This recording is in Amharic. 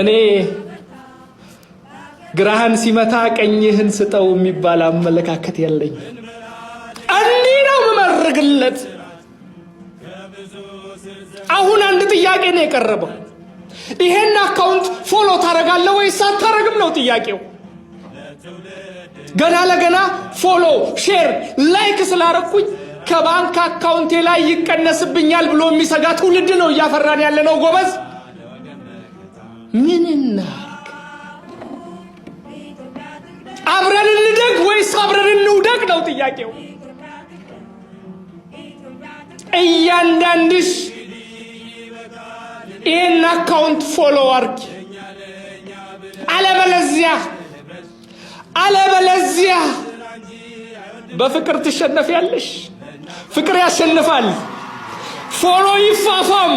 እኔ ግራህን ሲመታ ቀኝህን ስጠው የሚባል አመለካከት የለኝ። እንዲህ ነው መመረግለት። አሁን አንድ ጥያቄ ነው የቀረበው። ይሄን አካውንት ፎሎ ታረጋለህ ወይስ አታረግም ነው ጥያቄው። ገና ለገና ፎሎ፣ ሼር፣ ላይክ ስላረኩኝ ከባንክ አካውንቴ ላይ ይቀነስብኛል ብሎ የሚሰጋ ትውልድ ነው እያፈራን ያለ ነው ጎበዝ። ምን እናርግ? አብረን እንደግ ወይስ አብረን እንውደቅ ነው ጥያቄው። እያንዳንድሽ ይሄን አካውንት ፎሎ አርጊ፣ አለበለዚያ በፍቅር ትሸነፊያለሽ። ፍቅር ያሸንፋል። ፎሎ ይፋፋም።